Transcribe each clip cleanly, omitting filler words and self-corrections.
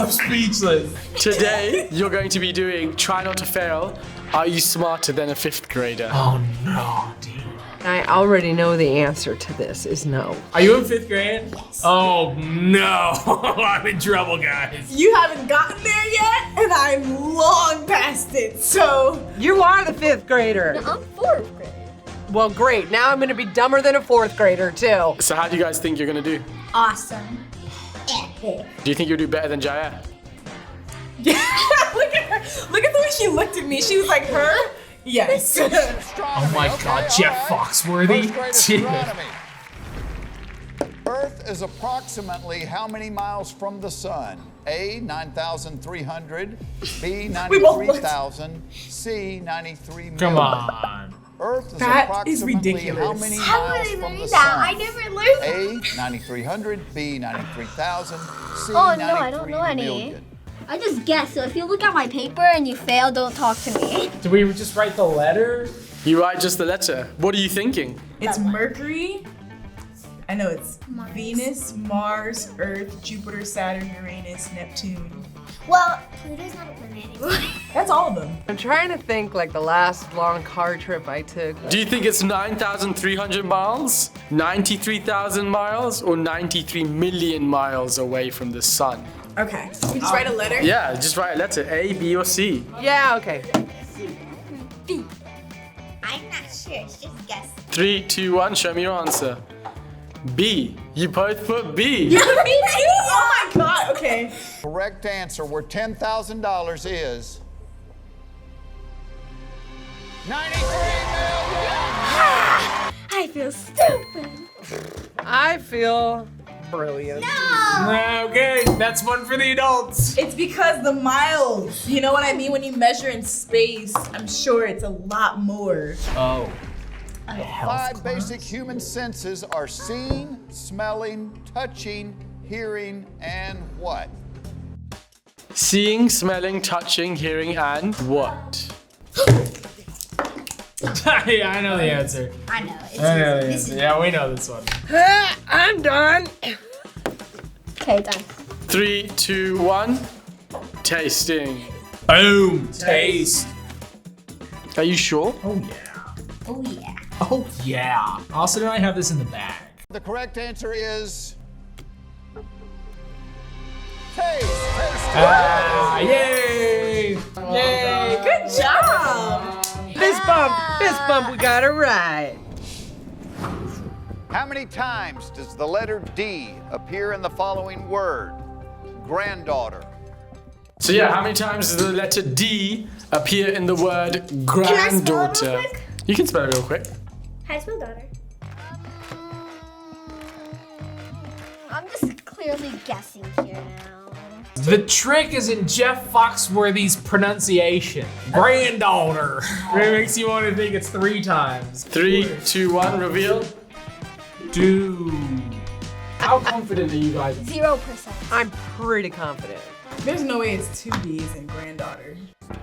I'm speechless. Today, you're going to be doing Try Not to Fail. Are you smarter than a 5th grader? Oh no, dude. I already know the answer to this is no. Are you in 5th grade? Oh no, I'm in trouble, guys. You haven't gotten there yet, and I'm long past it, so. You are the 5th grader. No, I'm 4th grade. Well, great. Now I'm gonna be dumber than a 4th grader, too. So how do you guys think you're gonna do? Awesome. Epic. Do you think you'll do better than Jair? Yeah, look at her. Look at the way she looked at me. She was like, her? Yes. Oh my god, Jeff Foxworthy. Earth is approximately how many miles from the sun? A, 9,300, B, 93,000, C, 93 million. Come on. Earth is That approximately is ridiculous. how many How miles would I from learn the that? sun? I never learned. A, 9,300, B, 93,000, C, Oh, no, I don't know 93 any. million. I just guessed, so if you look at my paper and you fail, don't talk to me. Did we just write the letter? You write just the letter. What are you thinking? It's Mercury. I know it's Mars. Venus, Mars, Earth, Jupiter, Saturn, Uranus, Neptune. Well, Pluto's not a planet anymore. That's all of them. I'm trying to think like the last long car trip I took. Do you think it's 9,300 miles, 93,000 miles, or 93 million miles away from the sun? Okay. We just write a letter? Yeah, just write a letter, A, B, or C. Yeah, okay. B. I'm not sure, it's just guess. 3, 2, 1, show me your answer. B. You both put B. Yeah, me too. Oh my god. Okay. Correct answer where $10,000 is 93 million. I feel stupid. I feel brilliant. No! Okay, that's one for the adults. It's because the miles. You know what I mean? When you measure in space, I'm sure it's a lot more. Oh. Five basic human senses are seeing, smelling, touching, hearing, and what? Seeing, smelling, touching, hearing, and what? Yeah, I know the answer. I know. It's I know the this answer. is- Yeah, we know this one. I'm done. Okay, done. 3, 2, 1. Tasting. Boom. Taste. Are you sure? Oh yeah. Oh yeah. Oh yeah. Also, I have this in the bag. The correct answer is taste. Taste. Ah, yay! Yay. Good job. Fist bump, we got it right. How many times does the letter D appear in the following word? Granddaughter. So yeah, how many times does the letter D appear in the word I spell it real granddaughter? quick? You can spell it real quick. How do you spell daughter? I'm just clearly guessing here now. The trick is in Jeff Foxworthy's pronunciation. Granddaughter. It makes you want to think it's 3 times. 3, 2, 1, reveal. Dude. How confident are you guys? 0%. I'm pretty confident. There's no way it's 2 D's in granddaughter.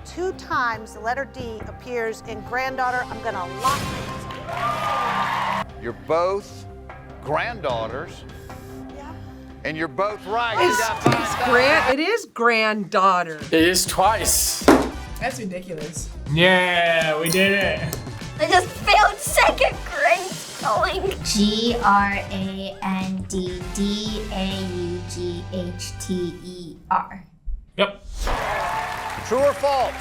2 times the letter D appears in granddaughter. I'm gonna lock it. You're both granddaughters. And you're both right. You got It is granddaughter. It is twice. That's ridiculous. Yeah, we did it. I just failed 2nd grade spelling. GRANDDAUGHTER. Yep. True or false?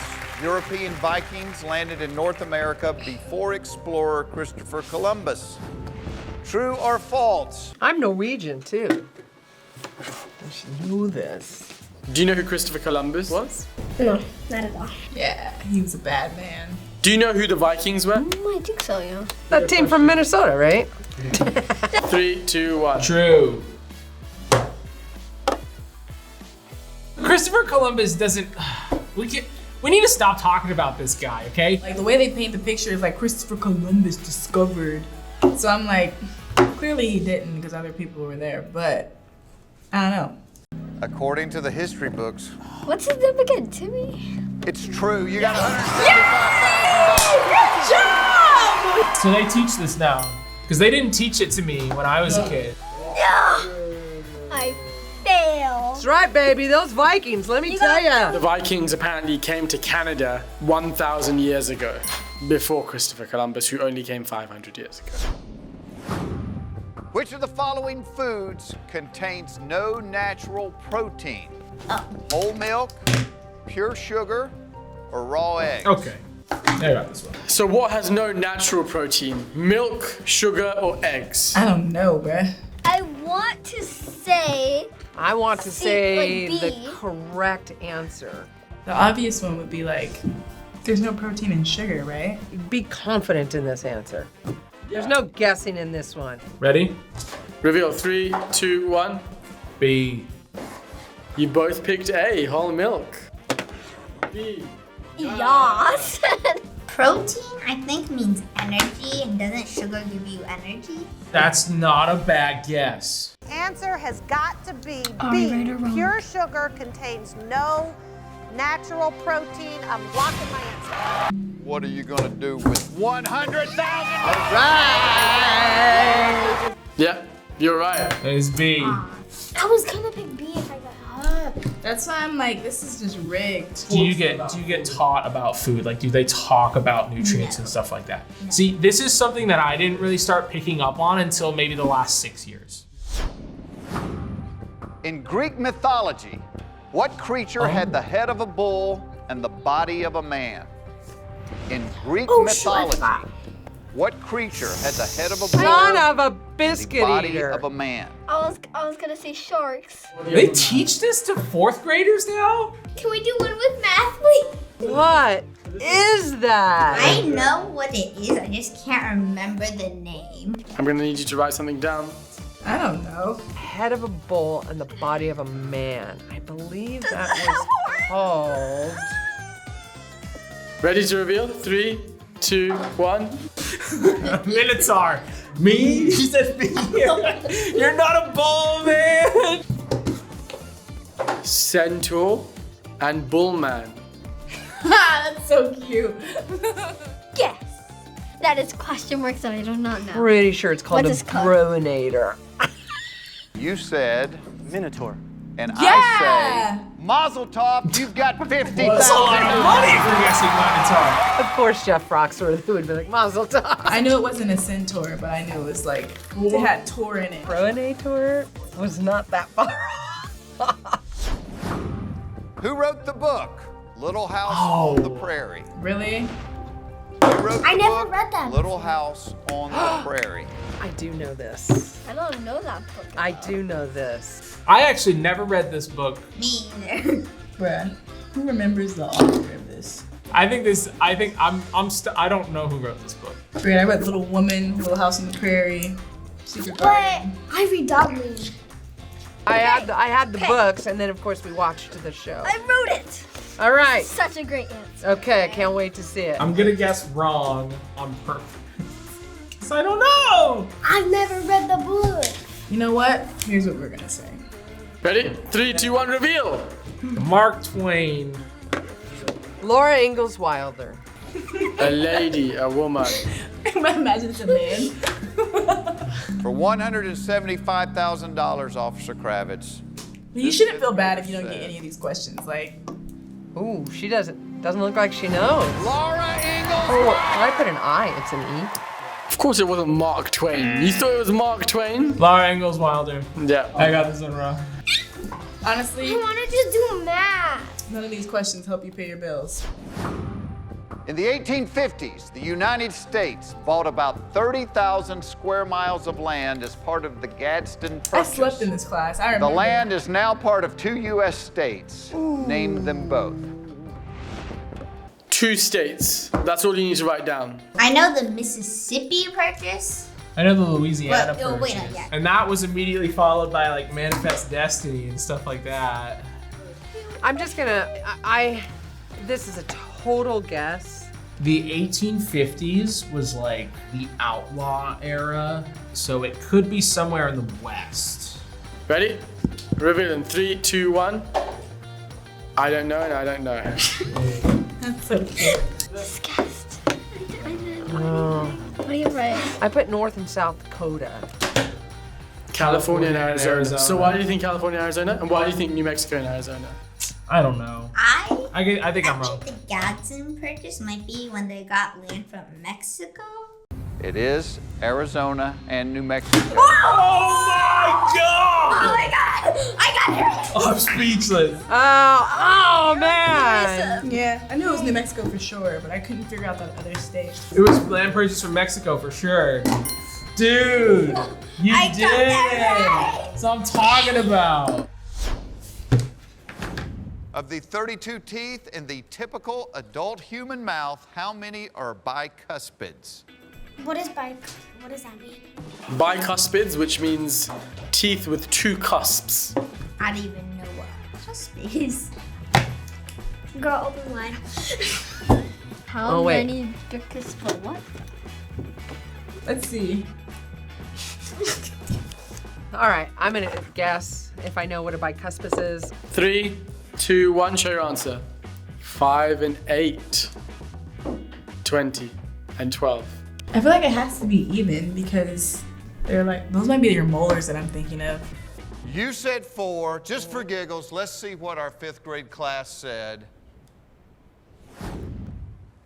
European Vikings landed in North America before explorer Christopher Columbus. True or false? I'm Norwegian too. I should know this. Do you know who Christopher Columbus was? No, not at all. Yeah, he was a bad man. Do you know who the Vikings were? I think so, yeah. That team from Minnesota, right? 3, 2, 1. True. Christopher Columbus doesn't. We need to stop talking about this guy, okay? Like the way they paint the picture is like Christopher Columbus discovered. So I'm like, clearly he didn't because other people were there, but I don't know. According to the history books, What's his name again? Timmy? it's true. You got $175,000. So they teach this now. Because they didn't teach it to me when I was a kid. No! I failed. That's right, baby. Those Vikings, let me tell ya. The Vikings apparently came to Canada 1,000 years ago, before Christopher Columbus, who only came 500 years ago. Which of the following foods contains no natural protein? Whole milk, pure sugar, or raw eggs? Okay. I got this one. So what has no natural protein? Milk, sugar, or eggs? I don't know, bruh. I want to say I want to say like the B. correct answer. The obvious one would be like, there's no protein in sugar, right? Be confident in this answer. There's no guessing in this one. Ready? Reveal 3, 2, 1. B. You both picked A, whole milk. B. Yas. Protein, I think, means energy, and doesn't sugar give you energy? That's not a bad guess. Answer has got to be Are we B. right or wrong? Pure sugar contains no natural protein. I'm locking my answer. What are you gonna do with 100,000? Right. Yeah, you're right. It's B. I was gonna pick B if I got up. That's why I'm like, this is just rigged. Do you get taught about food? Like, do they talk about nutrients and stuff like that? See, this is something that I didn't really start picking up on until maybe the last 6 years. In Greek mythology, what creature had the head of a bull and the body of a man? In Greek mythology, what creature had the head of a bull Son of a and the biscuit body eater. of a man? I was gonna say sharks. They teach this to 4th graders now? Can we do one with math, please? What is that? I know what it is, I just can't remember the name. I'm gonna need you to write something down. I don't know. Head of a bull and the body of a man. I believe that was called. Ready to reveal? 3, 2, 1. Minotaur. Me? She said me. You're not a bull, man. Centaur and bullman. That's so cute. Yes. That is question mark, so I do not know. Pretty sure it's called What's a this called? bronator. You said Minotaur. And Yeah! I say, Mazel Tov, you've got 50,000. That's a lot of money for guessing Minotaur. Of course, Jeff Foxworth would be like, Mazel Tov. I knew it wasn't a centaur, but I knew it was like, it had Tor in it. Bronator was not that far off. Who wrote the book, Little House on the Prairie? Really? Who wrote the I never book, read that Little House on the Prairie? I do know this. I don't know that book. I do know this. I actually never read this book. Me either. Bruh, who remembers the author of this? I don't know who wrote this book. Great, I read Little Woman, Little House on the Prairie, Secret But Garden. I read Dogman. I had the books, and then of course we watched the show. I wrote it. All right. Such a great answer. Okay, I can't wait to see it. I'm gonna guess wrong on purpose. Cause I don't know. I've never read the book. You know what? Here's what we're gonna say. Ready? 3, 2, 1, reveal. Mark Twain. Laura Ingalls Wilder. A lady, a woman. Imagine it's a man. For $175,000, Officer Kravitz. You shouldn't feel bad if you don't get any of these questions. Like, Ooh, she doesn't look like she knows. Laura Ingalls. Oh, I put an I, it's an E. Of course it wasn't Mark Twain. You thought it was Mark Twain? Laura Ingalls Wilder. Yeah. I got this one wrong. honestly, I want to just do math. none of these questions help you pay your bills. In the 1850s, the United States bought about 30,000 square miles of land as part of the Gadsden Purchase. I slept in this class. I The remember. land is now part of 2 U.S. states. Name them both. 2 states. That's all you need to write down. I know the Mississippi Purchase. I know the Louisiana But- oh, wait, Purchase. yeah. And that was immediately followed by like Manifest Destiny and stuff like that. I'm just gonna, this is a total guess. The 1850s was like the outlaw era, so it could be somewhere in the West. Ready? Reveal in 3, 2, 1. I don't know and I don't know. That's so cute. Disgust. Oh. What do you write? I put North and South Dakota. California and Arizona. Arizona. So why do you think California and Arizona? And why do you think New Mexico and Arizona? I don't know. I think I'm wrong. The Gadsden Purchase might be when they got land from Mexico. It is Arizona and New Mexico. Oh my god! Oh my god! I got it right! I'm speechless. Oh man! Yeah, I knew it was New Mexico for sure, but I couldn't figure out that other state. It was land purchase from Mexico for sure. Dude, you I did got it. that right. That's what I'm talking about. Of the 32 teeth in the typical adult human mouth, how many are bicuspids? What does that mean? Bicuspids, which means teeth with two cusps. I don't even know what cusp is. Girl, open wide. Oh, wait. many because for what? Let's see. All right, I'm gonna guess if I know what a bicuspid is. 3, 2, 1, show your answer. 5 and 8. 20 and 12. I feel like it has to be even because they're like, those might be your molars that I'm thinking of. You said 4. Just for giggles, let's see what our 5th grade class said.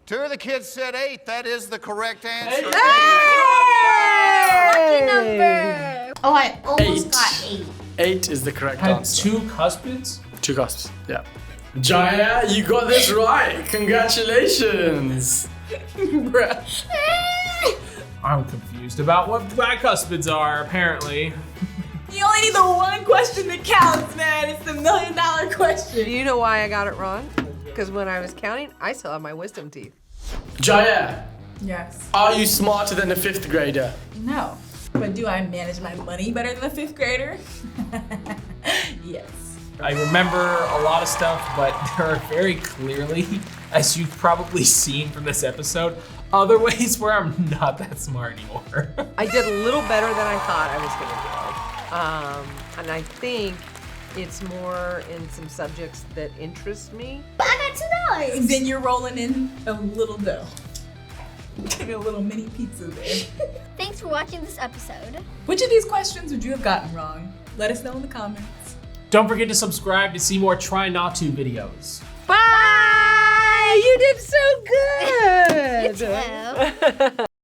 2 of the kids said 8. That is the correct answer. Lucky number. Oh, I almost got 8. 8 is the correct Had answer. 2 cuspids? 2 cusps, yeah. Jair, you got this right. Congratulations. Bruh. I'm confused about what bicuspids are, apparently. You only need the one question that counts, man. It's the $1 million Do question. you know why I got it wrong? Because when I was counting, I still have my wisdom teeth. Jair, Yes. are you smarter than a 5th grader? No. But do I manage my money better than a 5th grader? Yes. I remember a lot of stuff, but there are very clearly, as you've probably seen from this episode, other ways where I'm not that smart anymore. I did a little better than I thought I was gonna do. And I think it's more in some subjects that interest me. I got $2. Then you're rolling in a little dough. Getting a little mini pizza there. Thanks for watching this episode. Which of these questions would you have gotten wrong? Let us know in the comments. Don't forget to subscribe to see more Try Not To videos. Bye! You did so good! You too.